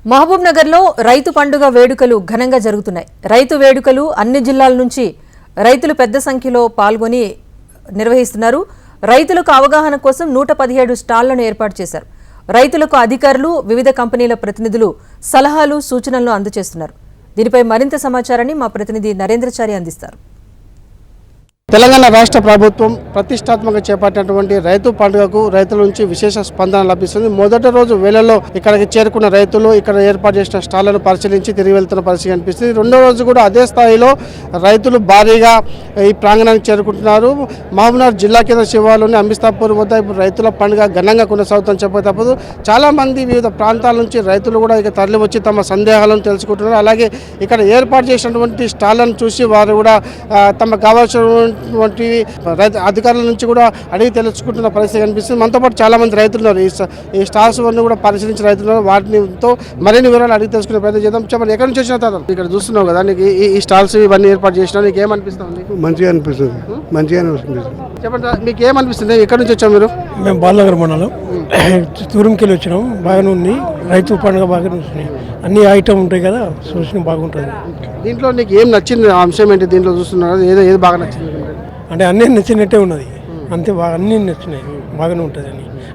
మహబూబ్ నగర్లో రైతు పండుగ వేడుకలు ఘనంగా జరుగుతున్నాయి. రైతు వేడుకలు అన్ని జిల్లాల నుంచి రైతులు పెద్ద సంఖ్యలో పాల్గొని నిర్వహిస్తున్నారు. రైతులకు అవగాహన కోసం 117 స్టాళ్లను ఏర్పాటు చేశారు. రైతులకు అధికారులు, వివిధ కంపెనీల ప్రతినిధులు సలహాలు, సూచనలను అందజేస్తున్నారు. దీనిపై మరింత సమాచారాన్ని మా ప్రతినిధి నరేంద్రచారి అందిస్తారు. తెలంగాణ రాష్ట్ర ప్రభుత్వం ప్రతిష్టాత్మకంగా చేపట్టినటువంటి రైతు పండుగకు రైతుల నుంచి విశేష స్పందన లభిస్తుంది. మొదటి రోజు వేళల్లో ఇక్కడికి చేరుకున్న రైతులు ఇక్కడ ఏర్పాటు చేసిన స్టాళ్లను పరిశీలించి తిరిగి వెళ్తున్న పరిస్థితి కనిపిస్తుంది. రెండో రోజు కూడా అదే స్థాయిలో రైతులు భారీగా ఈ ప్రాంగణానికి చేరుకుంటున్నారు. మహబూబ్నగర్ జిల్లా కేంద్ర శివారులోని అంబిస్తాపూర్ వద్ద ఇప్పుడు రైతుల పండుగ ఘనంగా కొనసాగుతుందని చెప్పక తప్పదు. చాలామంది వివిధ ప్రాంతాల నుంచి రైతులు కూడా ఇక తరలి వచ్చి తమ సందేహాలను తెలుసుకుంటున్నారు. అలాగే ఇక్కడ ఏర్పాటు చేసినటువంటి స్టాళ్లను చూసి వారు కూడా తమకు కావాల్సిన రైతు అధికారుల నుంచి కూడా అడిగి తెలుసుకుంటున్న పరిస్థితి కనిపిస్తుంది. మనతో పాటు చాలా మంది రైతులు ఉన్నారు. ఈ స్టాల్స్ అన్ని కూడా పరిశీలించిన రైతులు ఉన్నారు. వాటితో మరిన్ని వివరాలు అడిగి తెలుసుకునే ప్రయత్నం చేద్దాం. చెప్పండి, ఎక్కడి నుంచి వచ్చిన తర్వాత ఇక్కడ చూస్తున్నావు కదా, నీకు ఈ స్టాల్స్ ఇవన్నీ ఏర్పాటు చేసినా నీకు ఏమనిపిస్తుంది? మంచిగా అనిపిస్తుంది. చెప్పండి, మీకు ఏమనిపిస్తుంది? ఎక్కడి నుంచి వచ్చాము మీరు? మేము బాలనగర్ మండలం తూరంకెళ్ళి వచ్చినాం. బాగానే ఉంది. రైతు పండుగ బాగానే వస్తున్నాయి. అన్ని ఐటమ్ ఉంటాయి కదా, చూసిన బాగుంటుంది. దీంట్లో నీకు ఏం నచ్చింది? అంశం ఏంటి దీంట్లో చూస్తున్నారు? ఏది బాగా నచ్చింది? అంటే అన్నీ నచ్చినట్టే ఉన్నది. అంతే బాగా అన్నీ నచ్చినాయి. బాగానే ఉంటుంది.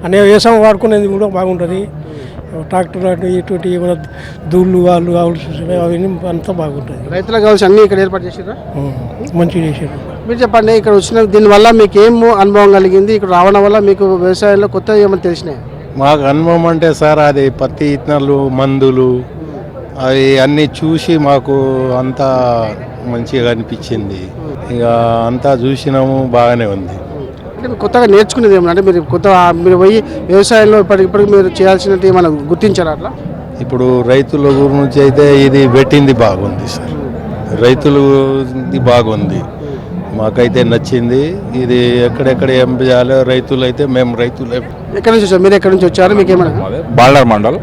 అన్నీ వ్యవసాయం వాడుకునేది కూడా బాగుంటుంది. ట్రాక్టర్ అటు ఇటువంటి ఏమైనా దూళ్ళు వాళ్ళు ఆవులు చూసినాయి, అవన్నీ అంతా బాగుంటుంది. రైతులకు కావాల్సి అన్నీ ఇక్కడ ఏర్పాటు చేసారా? మంచిగా చేశారు. మీరు చెప్పండి, ఇక్కడ వచ్చిన దీనివల్ల మీకు ఏం అనుభవం కలిగింది? ఇక్కడ రావడం వల్ల మీకు వ్యవసాయంలో కొత్త ఏమైనా తెలిసినాయి? మాకు అనుభవం అంటే సార్, అది పత్తి విత్తనాలు, మందులు అవి అన్నీ చూసి మాకు అంతా మంచిగా అనిపించింది. ఇక అంతా చూసినాము, బాగానే ఉంది. అంటే మీరు కొత్తగా నేర్చుకునేది ఏమన్నా? అంటే మీరు పోయి వ్యవసాయంలో ఇప్పటికి మీరు చేయాల్సినట్టు ఏమైనా గుర్తించారా అట్లా? ఇప్పుడు రైతుల గురించి అయితే ఇది పెట్టింది బాగుంది సార్. రైతులది బాగుంది, మాకైతే నచ్చింది. ఇది ఎక్కడెక్కడ ఏం చేయాలో రైతులు అయితే మేము రైతులే. ఎక్కడి నుంచి వచ్చారు? మీరు ఎక్కడి నుంచి వచ్చారు? మీకు ఏమైనా? బాలనగర్ మండల్.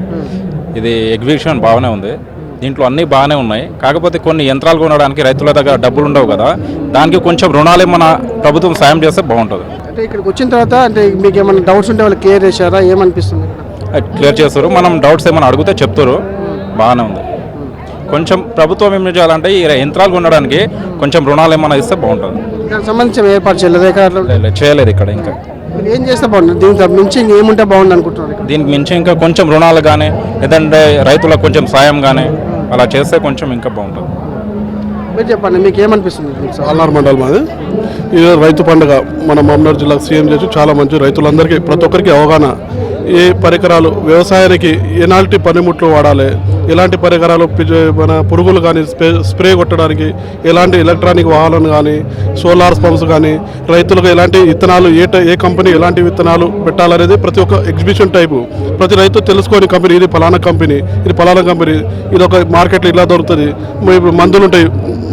ఇది ఎగ్జిబిషన్ బాగానే ఉంది. దీంట్లో అన్నీ బాగానే ఉన్నాయి. కాకపోతే కొన్ని యంత్రాలు కొనడానికి రైతుల దగ్గర డబ్బులు ఉండవు కదా, దానికి కొంచెం రుణాలు ఏమన్నా ప్రభుత్వం సాయం చేస్తే బాగుంటుంది. అంటే ఇక్కడికి వచ్చిన తర్వాత అంటే మీకు ఏమైనా డౌట్స్ ఉంటే వాళ్ళు క్లియర్ చేశారా? ఏమనిపిస్తుంది? క్లియర్ చేస్తారు. మనం డౌట్స్ ఏమైనా అడిగితే చెప్తారు. బాగానే ఉంది. కొంచెం ప్రభుత్వం ఏం చేయాలంటే ఈ యంత్రాలు కొనడానికి కొంచెం రుణాలు ఏమైనా ఇస్తే బాగుంటుంది. దానికి సంబంధించి ఏర్పాటు చేయలేదు ఇక్కడ. ఇంకా ఏం చేస్తే బాగుంటుంది? దీనికి మించి ఏముంటే బాగుంది అనుకుంటున్నారు? దీనికి మించి ఇంకా కొంచెం రుణాలు కానీ, లేదంటే రైతులకు కొంచెం సాయం కానీ అలా చేస్తే కొంచెం ఇంకా బాగుంటుంది. మీరు చెప్పండి, మీకు ఏమనిపిస్తుంది? బాలనగర్ మండలం మాది. ఇది రైతు పండుగ మన మహబూబ్నగర్ జిల్లా సీఎం చేసి చాలా మంచి రైతులందరికీ ప్రతి ఒక్కరికి అవగాహన. ఏ పరికరాలు వ్యవసాయానికి ఎలాంటి పనిముట్లు వాడాలి, ఎలాంటి పరికరాలు మన పురుగులు కానీ స్ప్రే కొట్టడానికి, ఎలాంటి ఎలక్ట్రానిక్ వాహనాలు కానీ, సోలార్ పంప్స్ కానీ, రైతులకు ఎలాంటి విత్తనాలు ఏ కంపెనీ ఎలాంటి విత్తనాలు పెట్టాలనేది ప్రతి ఒక్క ఎగ్జిబిషన్ టైపు ప్రతి రైతు తెలుసుకొని కంపెనీ ఇది ఫలానా కంపెనీ, ఇది ఫలానా కంపెనీ, ఇది ఒక మార్కెట్లో ఇలా దొరుకుతుంది. ఇప్పుడు మందులు ఉంటాయి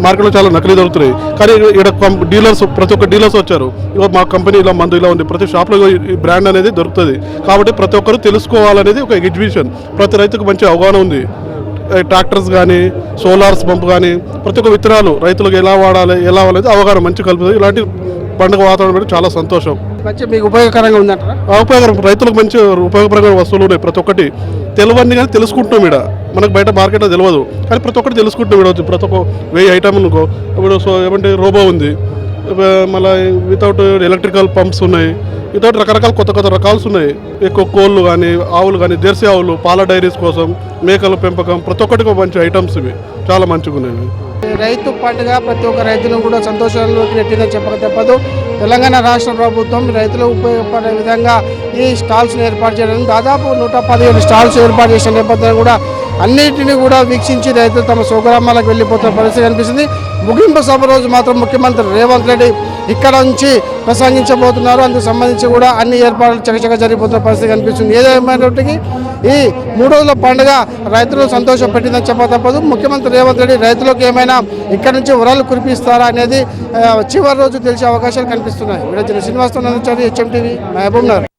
మార్కెట్లో, చాలా నకిలీ దొరుకుతున్నాయి. కానీ ఇక్కడ డీలర్స్ ప్రతి ఒక్క డీలర్స్ వచ్చారు. ఇక మా కంపెనీ ఇలా మందు ఇలా ఉంది, ప్రతి షాప్లో ఈ బ్రాండ్ అనేది దొరుకుతుంది. కాబట్టి ప్రతి ఒక్కరు తెలుసుకోవాలనేది ఒక ఎగ్జిబిషన్. ప్రతి రైతుకు మంచి అవగాహన ఉంది. ట్రాక్టర్స్ కానీ, సోలార్స్ పంప్ కానీ, ప్రతి ఒక్క విత్తనాలు రైతులకు ఎలా వాడాలి, ఎలా అనేది అవగాహన మంచి కలుపుతుంది. ఇలాంటి పండుగ వాతావరణం పెట్టి చాలా సంతోషం. మీకు ఉపయోగకరంగా ఉందంటారా? ఉపయోగకరం. రైతులకు మంచి ఉపయోగకరమైన వస్తువులు ఉన్నాయి. ప్రతి ఒక్కటి తెలియని కానీ తెలుసుకుంటాం. ఇక్కడ మనకు బయట మార్కెట్లో తెలియదు, కానీ ప్రతి ఒక్కటి తెలుసుకుంటాం. ఇక్కడ ప్రతి ఒక్క 1000 ఐటమ్ అనుకో. ఇప్పుడు ఏమంటే రోబో ఉంది, మళ్ళీ వితౌట్ ఎలక్ట్రికల్ పంప్స్ ఉన్నాయి, వితౌట్ రకరకాల కొత్త రకాల్స్ ఉన్నాయి. ఎక్కువ కోళ్ళు కానీ, ఆవులు కానీ, జెర్సీ ఆవులు, పాల డైరీస్ కోసం, మేకల పెంపకం, ప్రతి ఒక్కటికి మంచి ఐటమ్స్ ఇవి చాలా మంచిగా ఉన్నాయి. రైతు పండుగ ప్రతి ఒక్క రైతులను కూడా సంతోషంలోకి నెట్టిందని చెప్పక తప్పదు. తెలంగాణ రాష్ట్ర ప్రభుత్వం రైతులకు ఉపయోగపడే విధంగా ఈ స్టాల్స్ ఏర్పాటు చేయడం, దాదాపు 117 స్టాల్స్ ఏర్పాటు చేసిన నేపథ్యంలో కూడా అన్నింటినీ కూడా వీక్షించి రైతులు తమ స్వగ్రామాలకు వెళ్ళిపోతున్న పరిస్థితి కనిపిస్తుంది. ముగింపు సభ రోజు మాత్రం ముఖ్యమంత్రి రేవంత్ రెడ్డి ఇక్కడ నుంచి ప్రసంగించబోతున్నారు. అందుకు సంబంధించి కూడా అన్ని ఏర్పాట్లు చకచక జరిగిపోతున్న పరిస్థితి కనిపిస్తుంది. ఏదేమైనప్పటికీ ఈ 3 రోజుల పండుగ రైతులు సంతోషం పెట్టిందని చెప్పక తప్పదు. ముఖ్యమంత్రి రేవంత్ రెడ్డి రైతులకు ఏమైనా ఇక్కడ నుంచి వరాలు కురిపిస్తారా అనేది చివరి రోజు తెలిసే అవకాశాలు కనిపిస్తున్నాయి. Video Srinivasarao, HMTV, Mahabub Nagar.